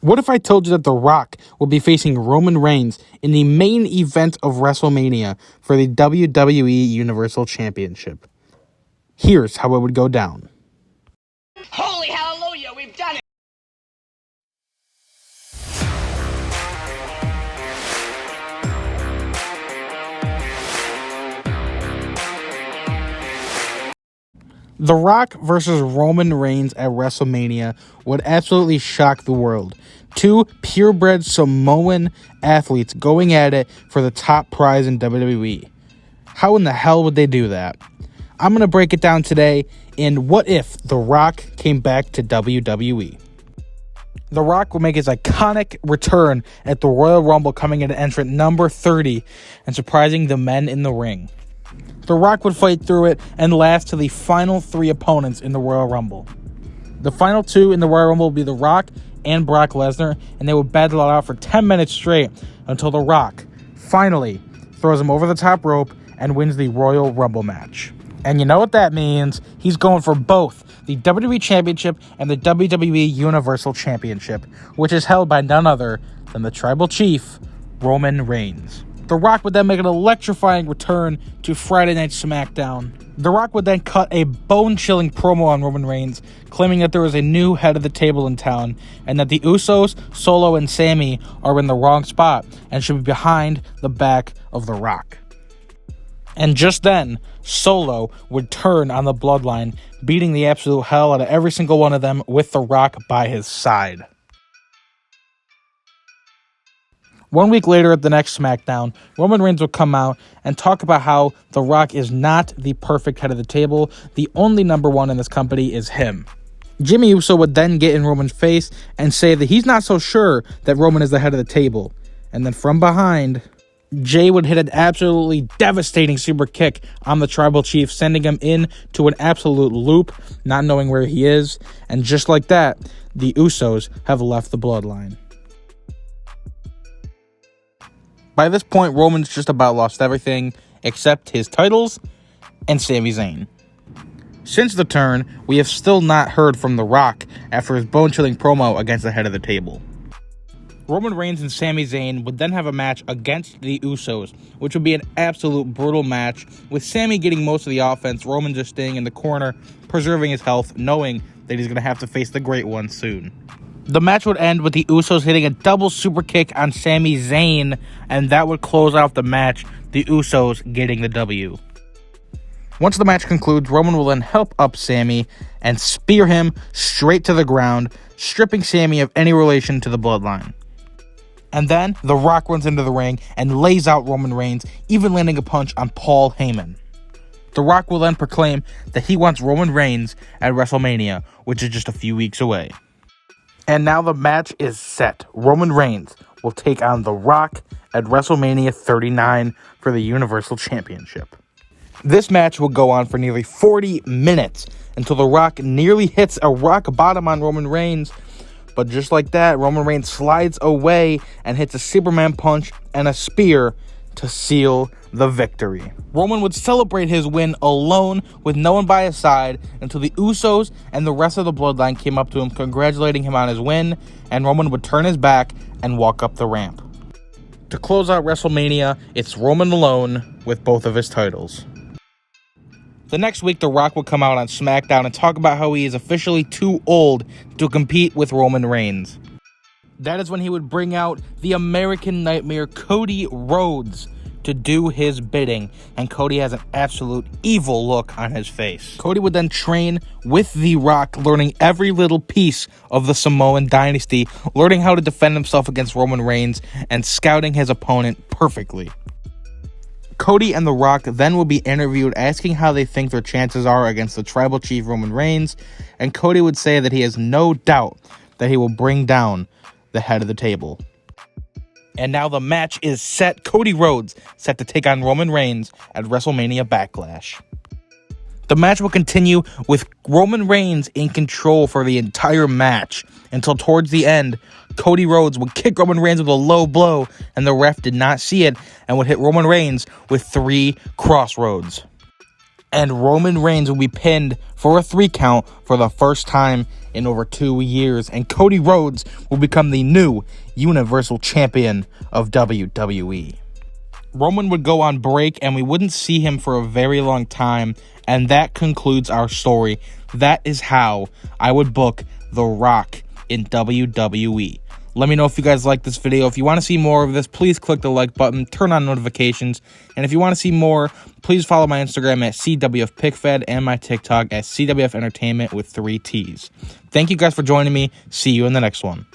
What if I told you that The Rock will be facing Roman Reigns in the main event of WrestleMania for the WWE Universal Championship? Here's how it would go down. Holy hallelujah, we've done it! The Rock versus Roman Reigns at WrestleMania would absolutely shock the world. Two purebred Samoan athletes going at it for the top prize in WWE. How in the hell would they do that? I'm going to break it down today in What If The Rock Came Back to WWE. The Rock will make his iconic return at the Royal Rumble, coming in at entrant number 30 and surprising the men in the ring. The Rock would fight through it and last to the final three opponents in the Royal Rumble. The final two in the Royal Rumble will be The Rock and Brock Lesnar, and they will battle it out for 10 minutes straight until The Rock finally throws him over the top rope and wins the Royal Rumble match. And you know what that means? He's going for both the WWE Championship and the WWE Universal Championship, which is held by none other than the Tribal Chief, Roman Reigns. The Rock would then make an electrifying return to Friday Night SmackDown. The Rock would then cut a bone-chilling promo on Roman Reigns, claiming that there was a new head of the table in town, and that the Usos, Solo, and Sami are in the wrong spot and should be behind the back of The Rock. And just then, Solo would turn on the Bloodline, beating the absolute hell out of every single one of them with The Rock by his side. 1 week later at the next SmackDown, Roman Reigns will come out and talk about how The Rock is not the perfect head of the table. The only number one in this company is him. Jimmy Uso would then get in Roman's face and say that he's not so sure that Roman is the head of the table. And then from behind, Jay would hit an absolutely devastating super kick on the Tribal Chief, sending him into an absolute loop, not knowing where he is. And just like that, the Usos have left the Bloodline. By this point, Roman's just about lost everything except his titles and Sami Zayn. Since the turn, we have still not heard from The Rock after his bone-chilling promo against the head of the table. Roman Reigns and Sami Zayn would then have a match against the Usos, which would be an absolute brutal match, with Sami getting most of the offense, Roman just staying in the corner, preserving his health, knowing that he's going to have to face the Great One soon. The match would end with the Usos hitting a double super kick on Sami Zayn, and that would close out the match, the Usos getting the W. Once the match concludes, Roman will then help up Sami and spear him straight to the ground, stripping Sami of any relation to the Bloodline. And then, The Rock runs into the ring and lays out Roman Reigns, even landing a punch on Paul Heyman. The Rock will then proclaim that he wants Roman Reigns at WrestleMania, which is just a few weeks away. And now the match is set. Roman Reigns will take on The Rock at WrestleMania 39 for the Universal Championship. This match will go on for nearly 40 minutes until The Rock nearly hits a rock bottom on Roman Reigns. But just like that, Roman Reigns slides away and hits a Superman punch and a spear to seal the victory. Roman would celebrate his win alone with no one by his side until the Usos and the rest of the Bloodline came up to him, congratulating him on his win, and Roman would turn his back and walk up the ramp. To close out WrestleMania, it's Roman alone with both of his titles. The next week, The Rock would come out on SmackDown and talk about how he is officially too old to compete with Roman Reigns. That is when he would bring out the American Nightmare, Cody Rhodes, to do his bidding, and Cody has an absolute evil look on his face. Cody would then train with The Rock, learning every little piece of the Samoan dynasty, learning how to defend himself against Roman Reigns, and scouting his opponent perfectly. Cody and The Rock then will be interviewed, asking how they think their chances are against the Tribal Chief Roman Reigns, and Cody would say that he has no doubt that he will bring down the head of the table. And now the match is set. Cody Rhodes set to take on Roman Reigns at WrestleMania Backlash. The match will continue with Roman Reigns in control for the entire match until towards the end, Cody Rhodes would kick Roman Reigns with a low blow, and the ref did not see it and would hit Roman Reigns with 3 crossroads. and Roman Reigns will be pinned for a 3 count for the first time in over 2 years, and Cody Rhodes will become the new Universal Champion of WWE. Roman would go on break, and we wouldn't see him for a very long time, and that concludes our story. That is how I would book The Rock in WWE. Let me know if you guys like this video. If you want to see more of this, please click the like button, turn on notifications, and if you want to see more, please follow my Instagram at CWFPickFed and my TikTok at CWF Entertainment with 3 T's. Thank you guys for joining me. See you in the next one.